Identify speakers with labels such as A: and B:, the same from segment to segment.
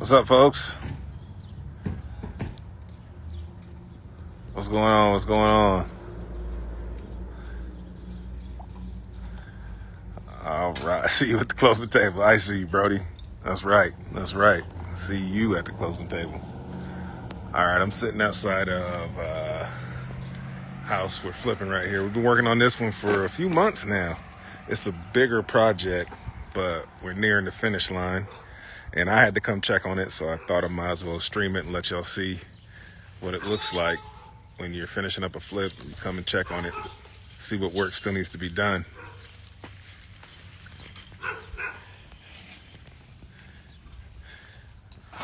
A: What's up, folks? What's going on? What's going on? All right. I see you at the closing table. I see you, Brody. That's right. That's right. I see you at the closing table. All right. I'm sitting outside of house we're flipping right here. We've been working on this one for a few months now. It's a bigger project, but we're nearing the finish line. And I had to come check on it, so I thought I might as well stream it and let y'all see what it looks like when you're finishing up a flip. You come and check on it, see what work still needs to be done.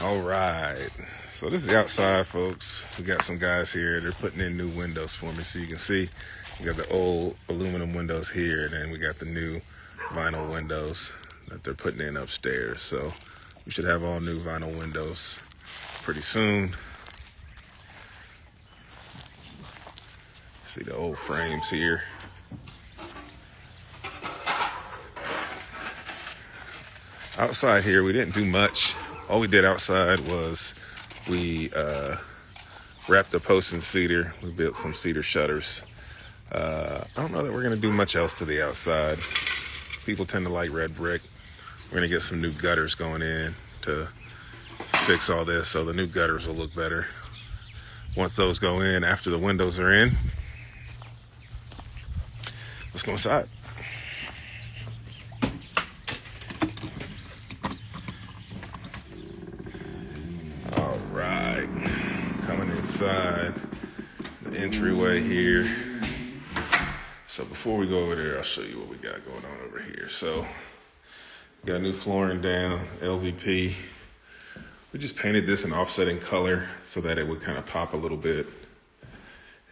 A: All right, so this is the outside, folks. We got some guys here. They're putting in new windows for me, so you can see we got the old aluminum windows here, and then we got the new vinyl windows that they're putting in upstairs. So we should have all new vinyl windows pretty soon. See the old frames here. Outside here, we didn't do much. All we did outside was we wrapped the posts in cedar. We built some cedar shutters. I don't know that we're gonna do much else to the outside. People tend to like red brick. We're gonna get some new gutters going in to fix all this, so the new gutters will look better. Once those go in, after the windows are in, let's go inside. All right, coming inside the entryway here. So before we go over there, I'll show you what we got going on over here. So we got new flooring down, LVP. We just painted this an offsetting color so that it would kind of pop a little bit.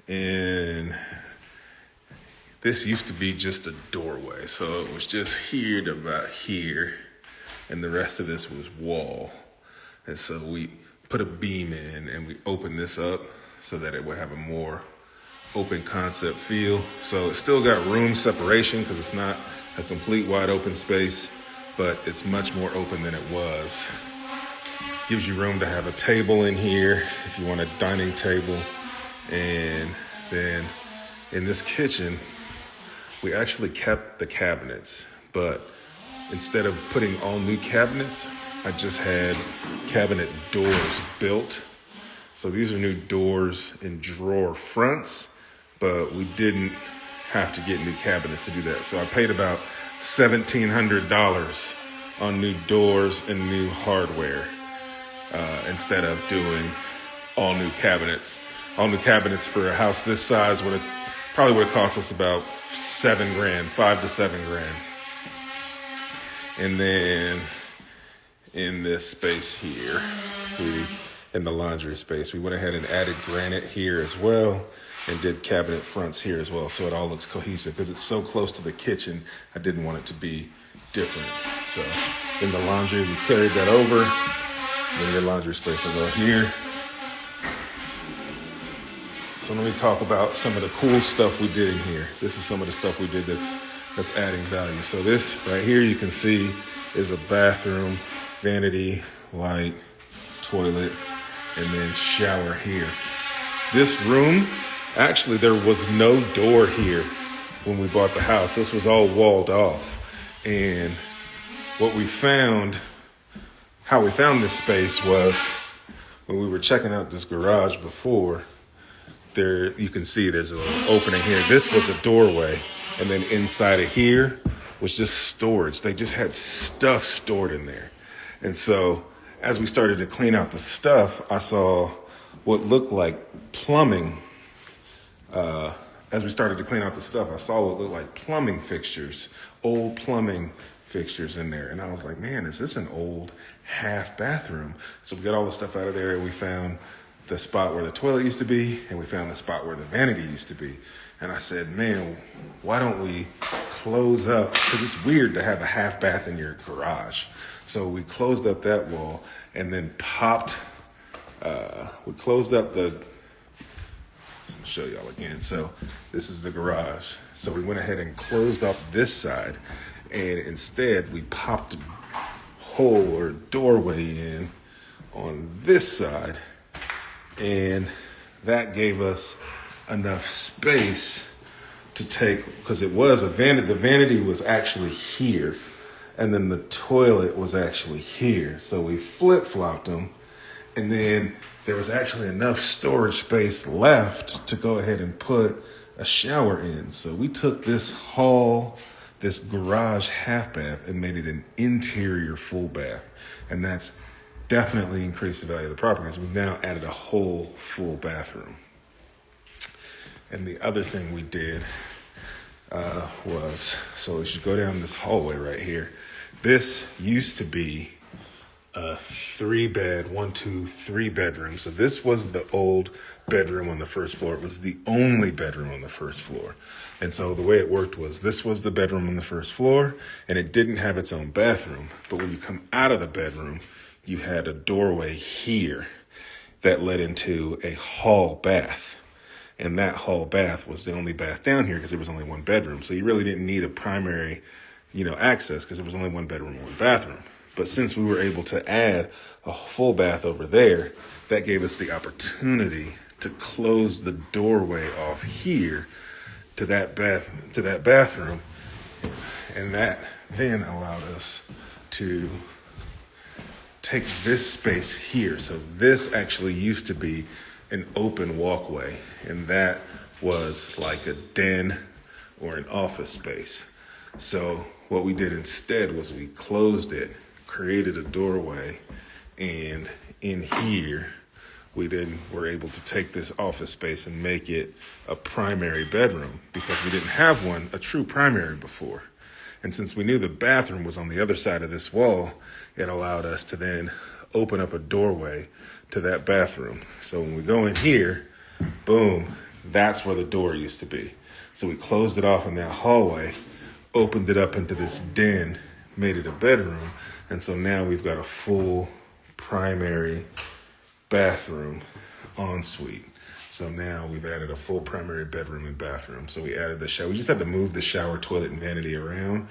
A: And this used to be just a doorway. So it was just here to about here. And the rest of this was wall. And so we put a beam in and we opened this up so that it would have a more open concept feel. So it's still got room separation because it's not a complete wide open space, but it's much more open than it was. Gives you room to have a table in here if you want a dining table. And then in this kitchen, we actually kept the cabinets, but instead of putting all new cabinets, I just had cabinet doors built. So these are new doors and drawer fronts, but we didn't have to get new cabinets to do that. So I paid about $1,700 on new doors and new hardware instead of doing all new cabinets. All new cabinets for a house this size probably would have cost us about $7,000, $5,000 to $7,000. And then in this space here, in the laundry space, we went ahead and added granite here as well and did cabinet fronts here as well. So it all looks cohesive because it's so close to the kitchen. I didn't want it to be different. So in the laundry, we carried that over. Then your laundry space will go here. So let me talk about some of the cool stuff we did in here. This is some of the stuff we did that's adding value. So this right here you can see is a bathroom, vanity, light, toilet, and then shower here. This room, actually there was no door here when we bought the house. This was all walled off. And how we found this space was when we were checking out this garage before. There, you can see there's a little opening here. This was a doorway, and then inside of here was just storage. They just had stuff stored in there. And so as we started to clean out the stuff, I saw what looked like plumbing. As we started to clean out the stuff, I saw what looked like plumbing fixtures, old plumbing fixtures in there. And I was like, man, is this an old half bathroom? So we got all the stuff out of there, and we found the spot where the toilet used to be, and we found the spot where the vanity used to be. And I said, man, why don't we close up? Because it's weird to have a half bath in your garage. So we closed up that wall and then we closed up I'll show y'all again. So this is the garage. So we went ahead and closed up this side, and instead we popped a hole or doorway in on this side. And that gave us enough space to take, because it was a vanity. The vanity was actually here, and then the toilet was actually here. So we flip-flopped them, and then there was actually enough storage space left to go ahead and put a shower in. So we took this hall, this garage half bath, and made it an interior full bath. And that's definitely increased the value of the property, because we've now added a whole full bathroom. And the other thing we did so as you go down this hallway right here, this used to be a 3-bed, 3 bedroom. So this was the old bedroom on the first floor. It was the only bedroom on the first floor. And so the way it worked was, this was the bedroom on the first floor, and it didn't have its own bathroom. But when you come out of the bedroom, you had a doorway here that led into a hall bath. And that hall bath was the only bath down here because there was only one bedroom. So you really didn't need a primary, access, because there was only one bedroom and one bathroom. But since we were able to add a full bath over there, that gave us the opportunity to close the doorway off here to that bathroom. And that then allowed us to take this space here. So this actually used to be an open walkway, and that was like a den or an office space. So what we did instead was we closed it, created a doorway, and in here we then were able to take this office space and make it a primary bedroom, because we didn't have a true primary before. And since we knew the bathroom was on the other side of this wall, it allowed us to then open up a doorway to that bathroom. So when we go in here, boom, that's where the door used to be. So we closed it off in that hallway, opened it up into this den, made it a bedroom. And so now we've got a full primary bathroom ensuite. So now we've added a full primary bedroom and bathroom. So we added the shower. We just had to move the shower, toilet, and vanity around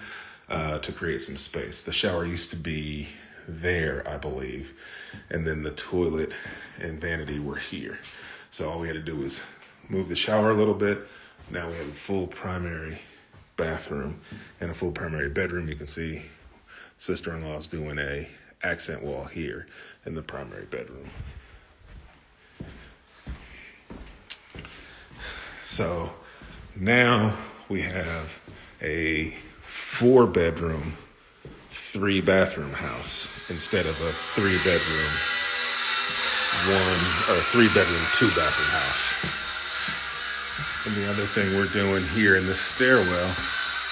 A: to create some space. The shower used to be there, I believe, and then the toilet and vanity were here. So all we had to do was move the shower a little bit. Now we have a full primary bathroom and a full primary bedroom. You can see sister-in-law's doing a accent wall here in the primary bedroom. So now we have a 4-bedroom, 3-bathroom house instead of a 3-bedroom, 2-bathroom house. And the other thing we're doing here in the stairwell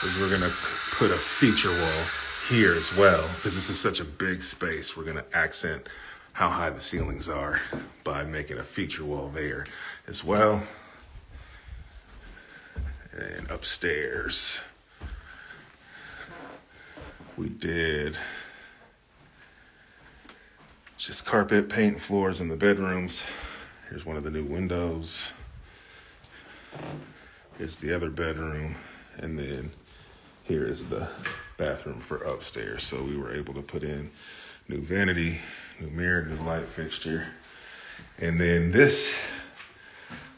A: is we're going to put a feature wall here as well, because this is such a big space. We're going to accent how high the ceilings are by making a feature wall there as well. And upstairs, we did just carpet, paint, floors in the bedrooms. Here's one of the new windows. Here's the other bedroom. And then here is the bathroom for upstairs. So we were able to put in new vanity, new mirror, new light fixture. And then this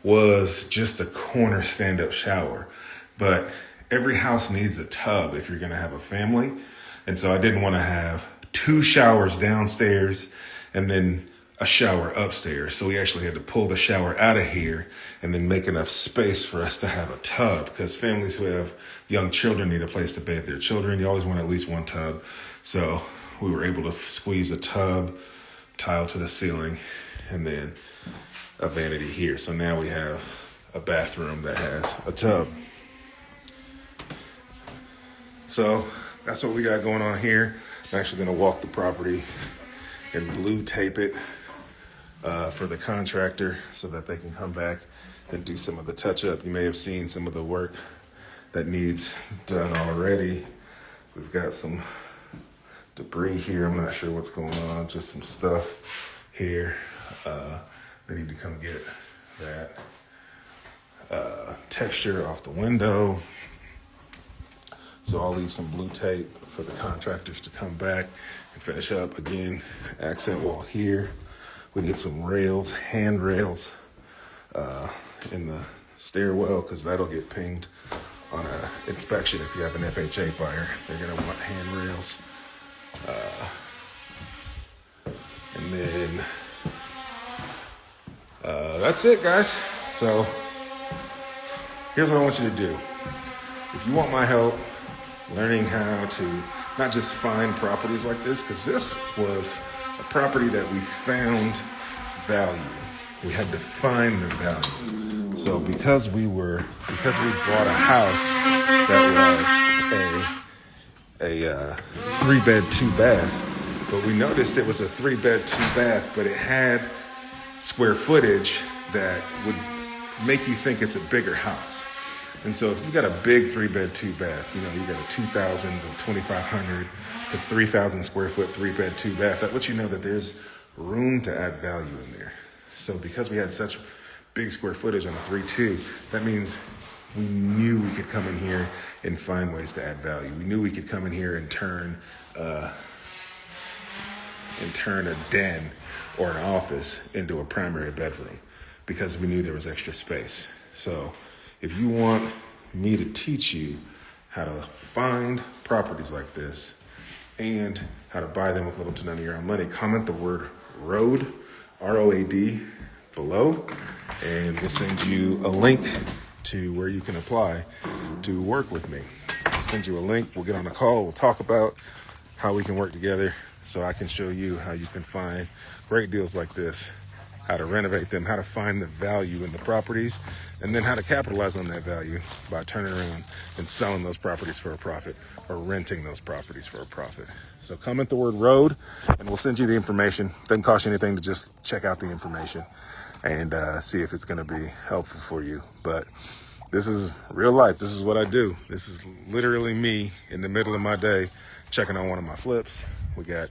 A: was just a corner stand-up shower. But every house needs a tub if you're going to have a family. And so I didn't want to have 2 showers downstairs and then a shower upstairs. So we actually had to pull the shower out of here and then make enough space for us to have a tub, because families who have young children need a place to bathe their children. You always want at least one tub. So we were able to squeeze a tub, tile to the ceiling, and then a vanity here. So now we have a bathroom that has a tub. So that's what we got going on here. I'm actually going to walk the property and blue tape it for the contractor so that they can come back and do some of the touch up. You may have seen some of the work that needs done already. We've got some debris here. I'm not sure what's going on, just some stuff here. They need to come get that texture off the window. So I'll leave some blue tape for the contractors to come back and finish up. Again, accent wall here. We get some rails, handrails in the stairwell, because that'll get pinged on an inspection. If you have an FHA buyer, they're gonna want handrails. And then that's it, guys. So here's what I want you to do. If you want my help learning how to not just find properties like this, because this was a property that we found value. We had to find the value. So because we bought a house that was a 3-bed, 2-bath, but we noticed it was a 3-bed, 2-bath, but it had square footage that would make you think it's a bigger house. And so if you got a big 3-bed, 2-bath, you got a 2,000 to 2,500 to 3,000 square foot 3-bed, 2-bath, that lets you know that there's room to add value in there. So because we had such big square footage on a 3-2, that means we knew we could come in here and find ways to add value. We knew we could come in here and turn a den or an office into a primary bedroom, because we knew there was extra space. So if you want me to teach you how to find properties like this and how to buy them with little to none of your own money, comment the word ROAD, ROAD, below, and we'll send you a link to where you can apply to work with me. I'll send you a link. We'll get on a call. We'll talk about how we can work together, so I can show you how you can find great deals like this, how to renovate them, how to find the value in the properties, and then how to capitalize on that value by turning around and selling those properties for a profit, or renting those properties for a profit. So comment the word ROAD, and we'll send you the information. Doesn't cost you anything to just check out the information and see if it's going to be helpful for you. But this is real life. This is what I do. This is literally me in the middle of my day checking on one of my flips. We got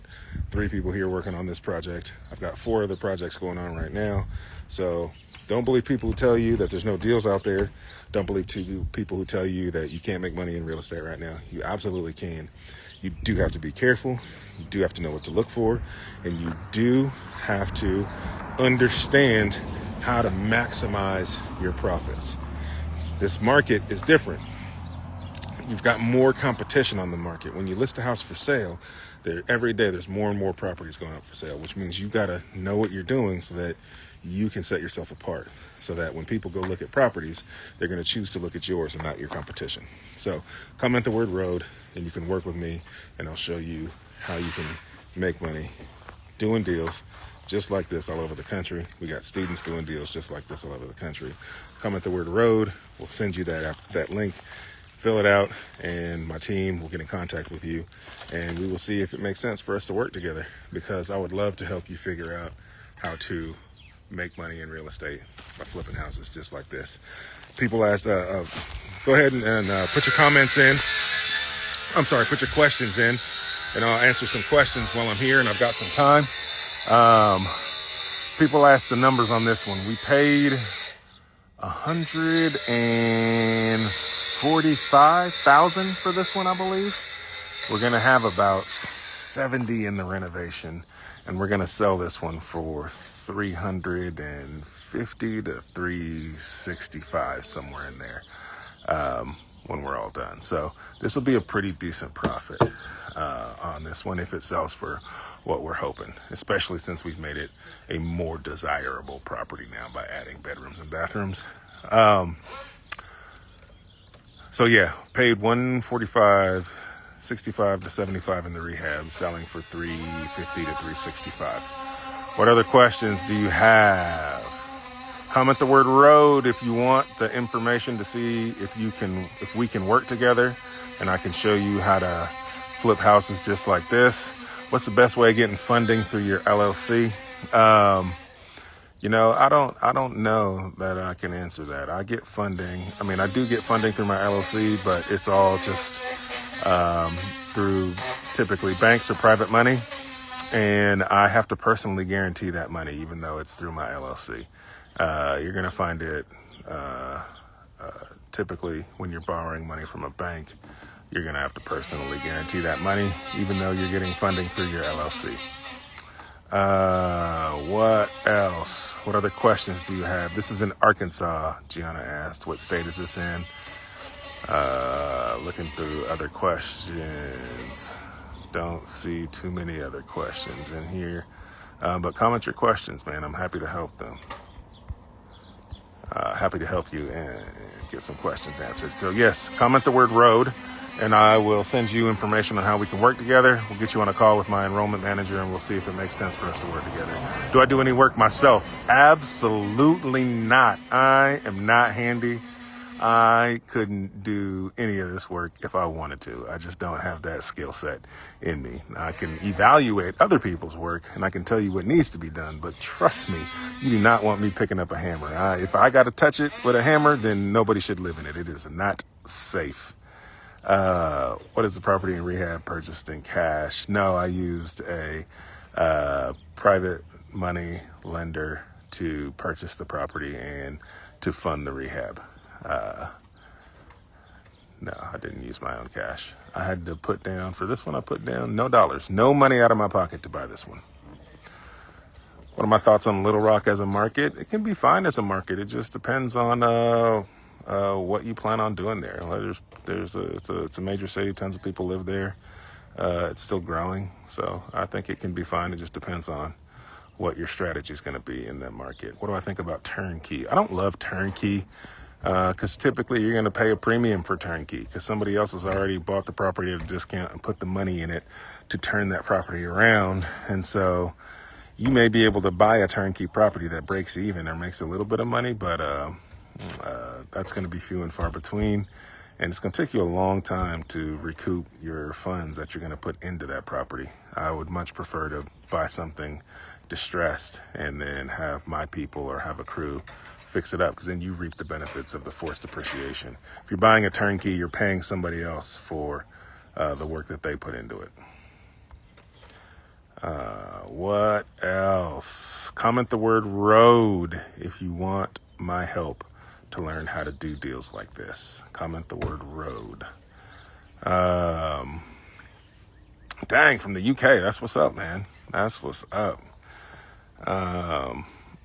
A: 3 people here working on this project. I've got 4 other projects going on right now. So don't believe people who tell you that there's no deals out there. Don't believe people who tell you that you can't make money in real estate right now. You absolutely can. You do have to be careful. You do have to know what to look for. And you do have to understand how to maximize your profits. This market is different. You've got more competition on the market. When you list a house for sale, every day there's more and more properties going up for sale, which means you got to know what you're doing so that you can set yourself apart, so that when people go look at properties, they're going to choose to look at yours and not your competition. So comment the word ROAD, and you can work with me, and I'll show you how you can make money doing deals just like this all over the country. We got students doing deals just like this all over the country. Comment the word ROAD. We'll send you that link. Fill it out, and my team will get in contact with you, and we will see if it makes sense for us to work together, because I would love to help you figure out how to make money in real estate by flipping houses just like this. People asked, go ahead and put your comments in. Put your questions in, and I'll answer some questions while I'm here and I've got some time. People asked the numbers on this one. We paid $145,000 for this one, I believe. We're going to have about 70 in the renovation, and we're going to sell this one for $350 to $365, somewhere in there, when we're all done. So this will be a pretty decent profit on this one if it sells for what we're hoping, especially since we've made it a more desirable property now by adding bedrooms and bathrooms. So yeah, paid $145, $65 to $75 in the rehab, selling for $350 to $365. What other questions do you have? Comment the word ROAD if you want the information to see if we can work together, and I can show you how to flip houses just like this. What's the best way of getting funding through your LLC? I don't know that I can answer that. I get funding. I do get funding through my LLC, but it's all just through typically banks or private money. And I have to personally guarantee that money, even though it's through my LLC. You're going to find it typically when you're borrowing money from a bank. you're going to have to personally guarantee that money, even though you're getting funding through your LLC. What else? What other questions do you have? This is in Arkansas, Gianna asked. What state is this in? Looking through other questions. Don't see too many other questions in here. But comment your questions, man. I'm happy to help them. Happy to help you and get some questions answered. So yes, comment the word road, and I will send you information on how we can work together. We'll get you on a call with my enrollment manager, and we'll see if it makes sense for us to work together. Do I do any work myself? Absolutely not. I am not handy. I couldn't do any of this work if I wanted to. I just don't have that skill set in me. Now, I can evaluate other people's work, and I can tell you what needs to be done, but trust me, you do not want me picking up a hammer. If I got to touch it with a hammer, then nobody should live in it. It is not safe. What is the property in rehab purchased in cash? No, I used a private money lender to purchase the property and to fund the rehab. No, I didn't use my own cash. I had to put down, for this one, I put down no dollars, no money out of my pocket to buy this one. What are my thoughts on Little Rock as a market? It can be fine as a market. It just depends on what you plan on doing there. It's a major city. Tons of people live there. It's still growing. So I think it can be fine. It just depends on what your strategy is going to be in that market. What do I think about turnkey? I don't love turnkey. Because typically you're going to pay a premium for turnkey because somebody else has already bought the property at a discount and put the money in it to turn that property around. And so you may be able to buy a turnkey property that breaks even or makes a little bit of money, but that's going to be few and far between. And it's going to take you a long time to recoup your funds that you're going to put into that property. I would much prefer to buy something distressed and then have my people or have a crew fix it up, because then you reap the benefits of the forced depreciation. If you're buying a turnkey, you're paying somebody else for the work that they put into it. What else? Comment the word road if you want my help to learn how to do deals like this. Comment the word road. Dang, from the UK. That's what's up, man. That's what's up.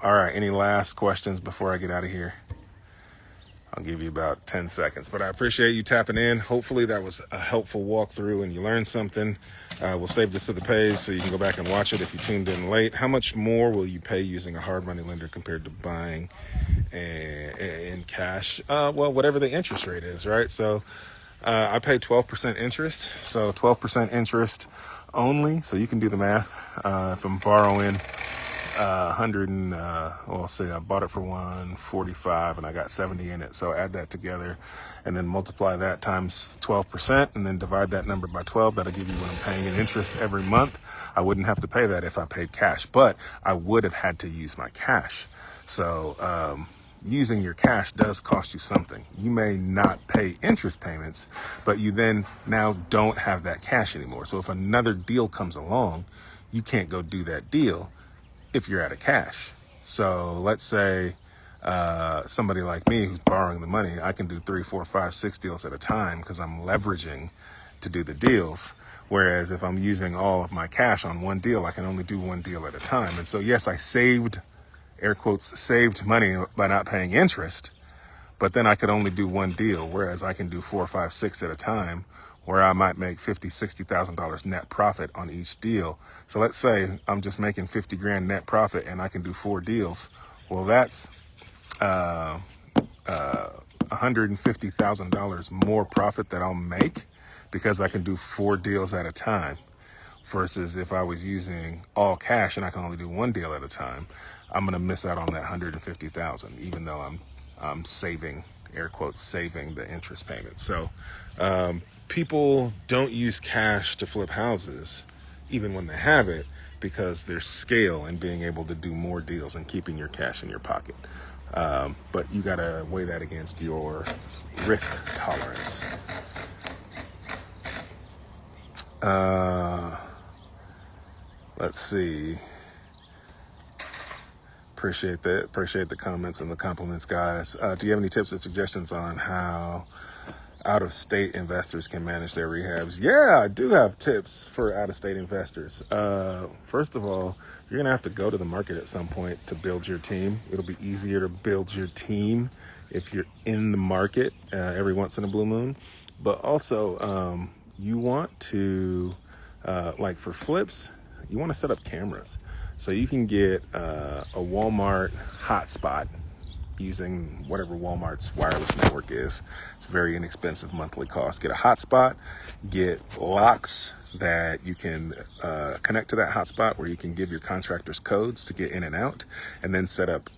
A: All right, any last questions before I get out of here? I'll give you about 10 seconds, but I appreciate you tapping in. Hopefully that was a helpful walkthrough and you learned something. We'll save this to the page so you can go back and watch it if you tuned in late. How much more will you pay using a hard money lender compared to buying in cash? Well, whatever the interest rate is, right? So I pay 12% interest, so 12% interest only. So you can do the math. If I'm borrowing 100 and say I bought it for 145 and I got 70 in it. So add that together and then multiply that times 12% and then divide that number by 12. That'll give you what I'm paying in interest every month. I wouldn't have to pay that if I paid cash, but I would have had to use my cash. So using your cash does cost you something. You may not pay interest payments, but you then now don't have that cash anymore. So if another deal comes along, you can't go do that deal if you're out of cash. So let's say somebody like me who's borrowing the money, I can do 3, 4, 5, 6 deals at a time because I'm leveraging to do the deals. Whereas if I'm using all of my cash on one deal, I can only do one deal at a time. And so yes, I saved, air quotes, saved money by not paying interest, but then I could only do one deal. Whereas I can do 4, 5, 6 at a time, where I might make $50,000, $60,000 net profit on each deal. So let's say I'm just making 50 grand net profit and I can do 4 deals. Well, that's $150,000 more profit that I'll make because I can do 4 deals at a time. Versus if I was using all cash and I can only do one deal at a time, I'm gonna miss out on that 150,000, even though I'm saving, air quotes, saving the interest payment. So people don't use cash to flip houses, even when they have it, because there's scale in being able to do more deals and keeping your cash in your pocket. But you gotta weigh that against your risk tolerance. Let's see. Appreciate the comments and the compliments, guys. Do you have any tips or suggestions on how out-of-state investors can manage their rehabs. Yeah, I do have tips for out-of-state investors. First of all, you're going to have to go to the market at some point to build your team. It'll be easier to build your team if you're in the market every once in a blue moon. But also, you want to, like for flips, you want to set up cameras. So you can get a Walmart hotspot using whatever Walmart's wireless network is. It's a very inexpensive monthly cost. Get a hotspot, get locks that you can connect to that hotspot where you can give your contractors codes to get in and out, and then set up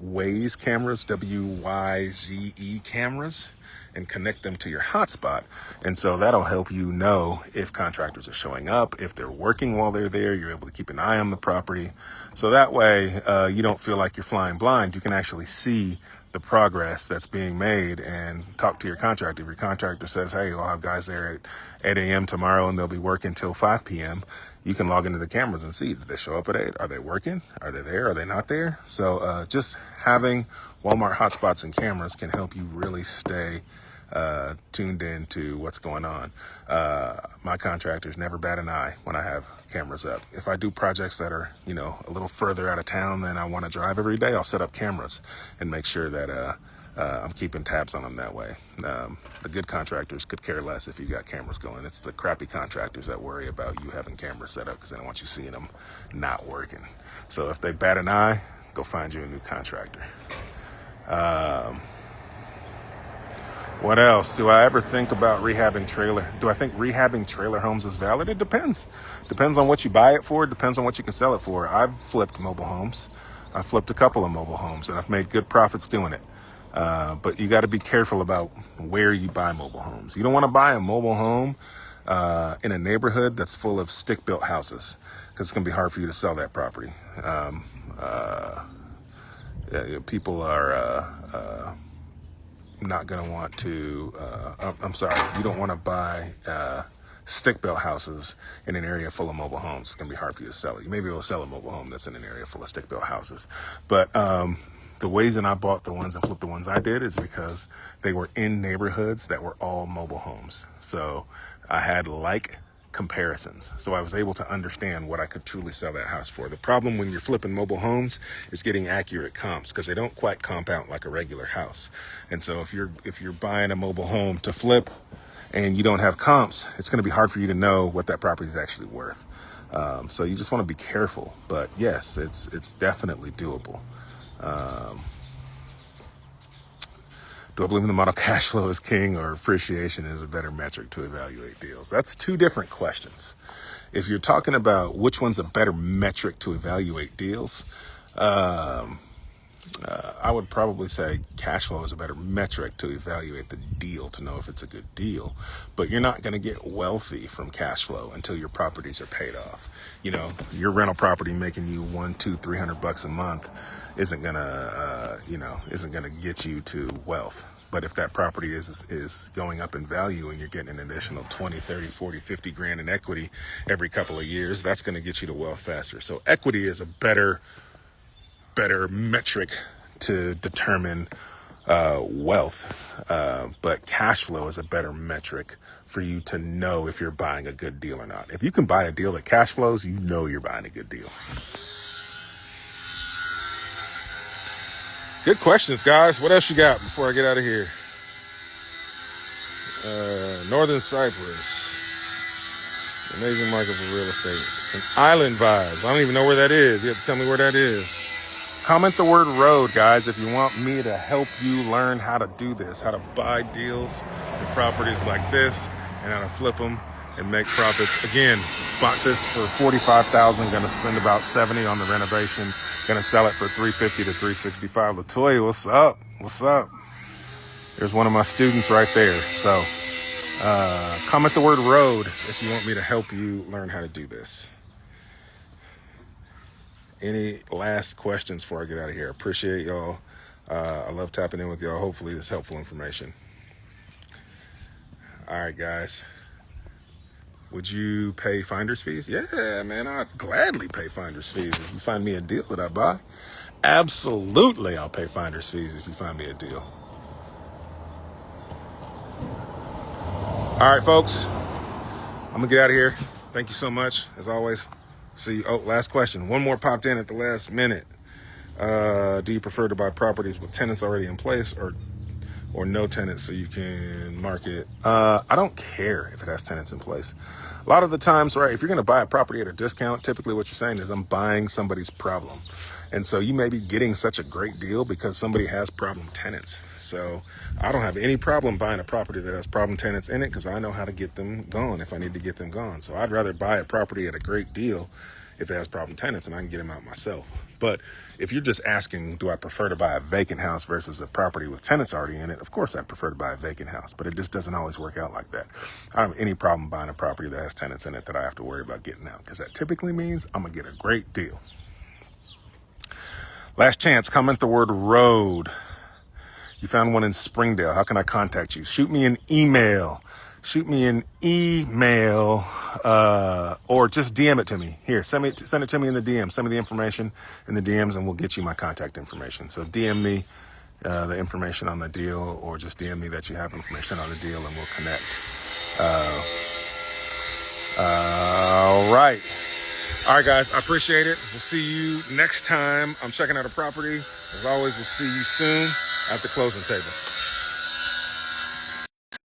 A: Waze cameras, WYZE cameras, and connect them to your hotspot. And so that'll help you know if contractors are showing up, if they're working while they're there. You're able to keep an eye on the property. So that way you don't feel like you're flying blind. You can actually see the progress that's being made and talk to your contractor. If your contractor says, hey, I'll have guys there at 8 a.m. tomorrow and they'll be working till 5 p.m., you can log into the cameras and see, did they show up at 8? Are they working? Are they there? Are they not there? So just having Walmart hotspots and cameras can help you really stay tuned in to what's going on. My contractors never bat an eye when I have cameras up. If I do projects that are, a little further out of town than I want to drive every day, I'll set up cameras and make sure that I'm keeping tabs on them that way. The good contractors could care less if you got cameras going. It's the crappy contractors that worry about you having cameras set up because they don't want you seeing them not working. So if they bat an eye, go find you a new contractor. What else? Do I ever think about rehabbing trailer? Do I think rehabbing trailer homes is valid? It depends. Depends on what you buy it for. Depends on what you can sell it for. I've flipped mobile homes. I've flipped a couple of mobile homes and I've made good profits doing it. But you got to be careful about where you buy mobile homes. You don't want to buy a mobile home in a neighborhood that's full of stick-built houses because it's going to be hard for you to sell that property. People are not going to want to, you don't want to buy stick-built houses in an area full of mobile homes. It's going to be hard for you to sell it. You may be able to sell a mobile home that's in an area full of stick-built houses. But the reason I bought the ones and flipped the ones I did is because they were in neighborhoods that were all mobile homes. So I had comparisons. So I was able to understand what I could truly sell that house for. The problem when you're flipping mobile homes is getting accurate comps because they don't quite comp out like a regular house. And so if you're buying a mobile home to flip and you don't have comps, it's going to be hard for you to know what that property is actually worth. So you just want to be careful. But yes, it's definitely doable. Do I believe in the model cash flow is king or appreciation is a better metric to evaluate deals? That's two different questions. If you're talking about which one's a better metric to evaluate deals, I would probably say cash flow is a better metric to evaluate the deal to know if it's a good deal. But you're not going to get wealthy from cash flow until your properties are paid off. Your rental property making you $100-$300 a month isn't gonna get you to wealth. But if that property is going up in value and you're getting an additional 20, 30, 40, 50 grand in equity every couple of years, that's going to get you to wealth faster. So equity is a better metric to determine wealth. But cash flow is a better metric for you to know if you're buying a good deal or not. If you can buy a deal that cash flows, you know you're buying a good deal. Good questions, guys. What else you got before I get out of here? Northern Cyprus. Amazing market for real estate. And island vibes. I don't even know where that is. You have to tell me where that is. Comment the word road, guys, if you want me to help you learn how to do this, how to buy deals and properties like this, and how to flip them and make profits. Again, bought this for $45,000. Going to spend about $70 on the renovation. Going to sell it for $350 to $365. Latoya, what's up? What's up? There's one of my students right there. So comment the word road if you want me to help you learn how to do this. Any last questions before I get out of here? Appreciate y'all. I love tapping in with y'all. Hopefully this is helpful information. All right, guys. Would you pay finder's fees? Yeah, man, I'd gladly pay finder's fees if you find me a deal that I buy. Absolutely, I'll pay finder's fees if you find me a deal. All right, folks, I'm gonna get out of here. Thank you so much, as always. See, last question. One more popped in at the last minute. Do you prefer to buy properties with tenants already in place or no tenants so you can market? I don't care if it has tenants in place. A lot of the times, right, if you're going to buy a property at a discount, typically what you're saying is I'm buying somebody's problem. And so you may be getting such a great deal because somebody has problem tenants. So I don't have any problem buying a property that has problem tenants in it because I know how to get them gone if I need to get them gone. So I'd rather buy a property at a great deal if it has problem tenants and I can get them out myself. But if you're just asking, do I prefer to buy a vacant house versus a property with tenants already in it? Of course, I'd prefer to buy a vacant house, but it just doesn't always work out like that. I don't have any problem buying a property that has tenants in it that I have to worry about getting out because that typically means I'm going to get a great deal. Last chance, comment the word road. You found one in Springdale. How can I contact you? Shoot me an email. Or just DM it to me. Here, send it to me in the DM. Send me the information in the DMs and we'll get you my contact information. So DM me the information on the deal or just DM me that you have information on the deal and we'll connect. All right. All right, guys, I appreciate it. We'll see you next time. I'm checking out a property. As always, we'll see you soon at the closing table.